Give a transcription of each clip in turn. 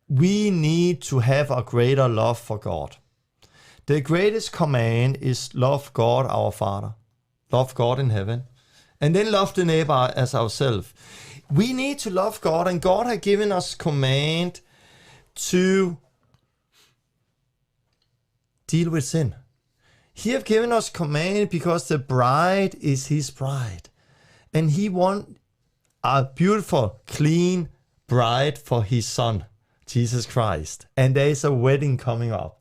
we need to have a greater love for God. The greatest command is love God our Father, love God in heaven, and then love the neighbor as ourselves. We need to love God, and God has given us command to deal with sin. He have given us command because the bride is his bride. And he wants a beautiful, clean bride for his son, Jesus Christ. And there is a wedding coming up.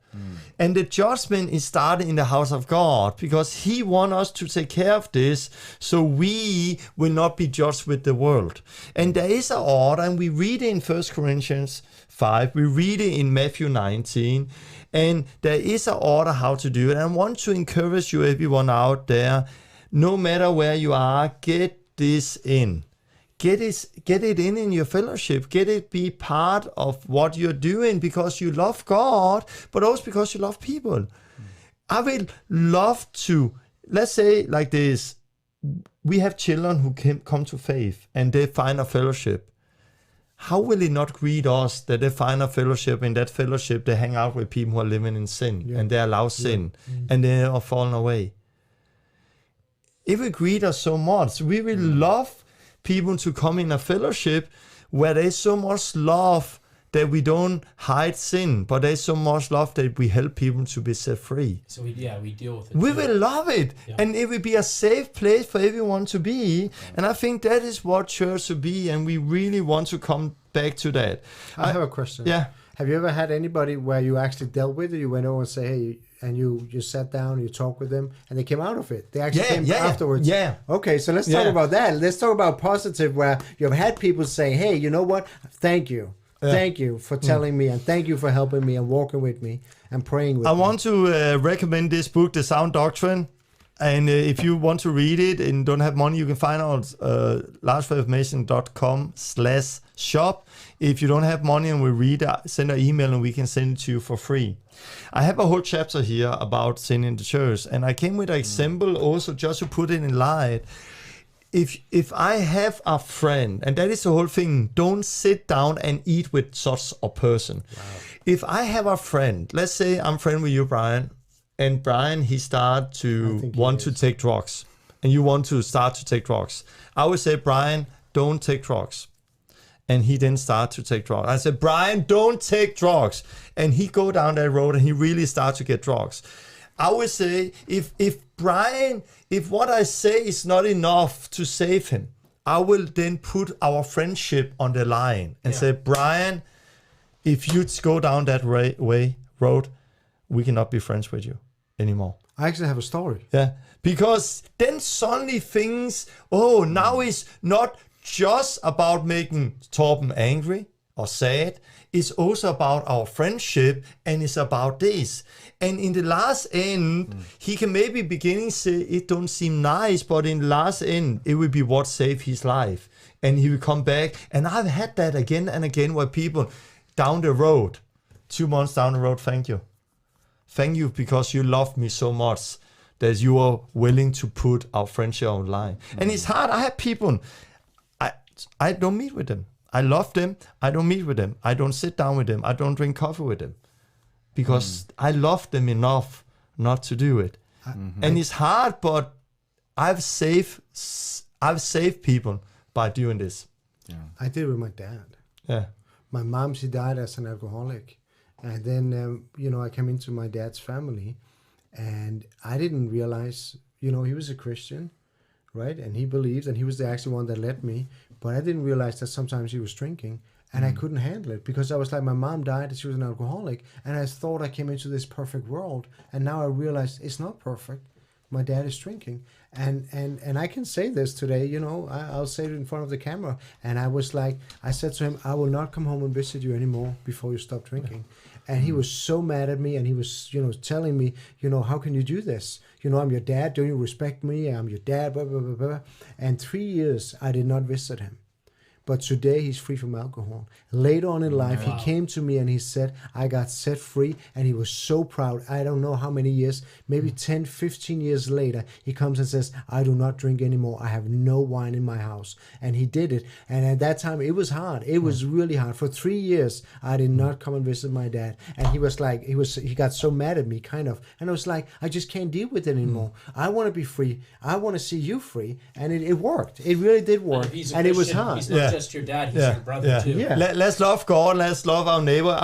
And the judgment is starting in the house of God because he wants us to take care of this so we will not be judged with the world. And there is an order, and we read it in 1 Corinthians 5, we read it in Matthew 19, and there is an order how to do it. And I want to encourage you, everyone out there, no matter where you are, get this in. Get it in your fellowship. Get it be part of what you're doing because you love God, but also because you love people. I will love to, let's say like this, we have children who come to faith and they find a fellowship. How will it not greet us that they find a fellowship? In that fellowship, they hang out with people who are living in sin and they allow sin and they are falling away. It will greet us so much. We will love people to come in a fellowship where there's so much love that we don't hide sin, but there's so much love that we help people to be set free. So we deal with it. We will love it, and it will be a safe place for everyone to be. And I think that is what church should be, and we really want to come back to that. I have a question. Yeah. Have you ever had anybody where you actually dealt with it? You went over and say, hey, and you sat down, you talked with them, and they came out of it. They actually came afterwards. Yeah. Okay, so let's talk about that. Let's talk about positive, where you've had people say, hey, you know what? Thank you. Thank you for telling me, and thank you for helping me and walking with me and praying with me. I want to recommend this book, The Sound Doctrine. And if you want to read it and don't have money, you can find it on largefirmation.com/shop. If you don't have money and we read it, send an email and we can send it to you for free. I have a whole chapter here about sin in the church. And I came with an example also just to put it in light. If I have a friend, and that is the whole thing, don't sit down and eat with such a person. Wow. If I have a friend, let's say I'm friend with you, Brian, and Brian, he start to want to take drugs, and you want to start to take drugs. I would say, Brian, don't take drugs. And he then start to take drugs. I said, Brian, don't take drugs. And he go down that road and he really start to get drugs. I would say, if Brian, if what I say is not enough to save him, I will then put our friendship on the line and say, Brian, if you go down that road, we cannot be friends with you anymore. I actually have a story. Yeah, because then suddenly things, now it's not just about making Torben angry or sad. It's also about our friendship, and it's about this. And in the last end, he can maybe beginning say it don't seem nice, but in the last end, it will be what saved his life. And he will come back. And I've had that again and again where people down the road, 2 months down the road, thank you. Thank you because you love me so much that you are willing to put our friendship online. And it's hard. I have people, I don't meet with them. I love them. I don't meet with them. I don't sit down with them. I don't drink coffee with them because I love them enough not to do it. And it's hard, but I've saved people by doing this. Yeah. I did it with my dad. Yeah. My mom, she died as an alcoholic. And then, I came into my dad's family, and I didn't realize, he was a Christian, right? And he believed, and he was the actual one that led me. But I didn't realize that sometimes he was drinking, and I couldn't handle it because I was like, my mom died and she was an alcoholic, and I thought I came into this perfect world, and now I realize it's not perfect. My dad is drinking, and I can say this today, I'll say it in front of the camera. And I said to him, I will not come home and visit you anymore before you stop drinking. And he was so mad at me, and he was, telling me, how can you do this? I'm your dad. Don't you respect me? I'm your dad, blah, blah, blah, blah. And 3 years, I did not visit him. But today he's free from alcohol. Later on in life, he came to me and he said, I got set free. And he was so proud. I don't know how many years, maybe 10, 15 years later, he comes and says, I do not drink anymore. I have no wine in my house. And he did it. And at that time, it was hard. It was really hard. For 3 years, I did not come and visit my dad. And he was like, he got so mad at me, kind of. And I was like, I just can't deal with it anymore. I want to be free. I want to see you free. And it worked. It really did work. And it was hard. He's not just your dad, he's your brother too. Let's love God, let's love our neighbor.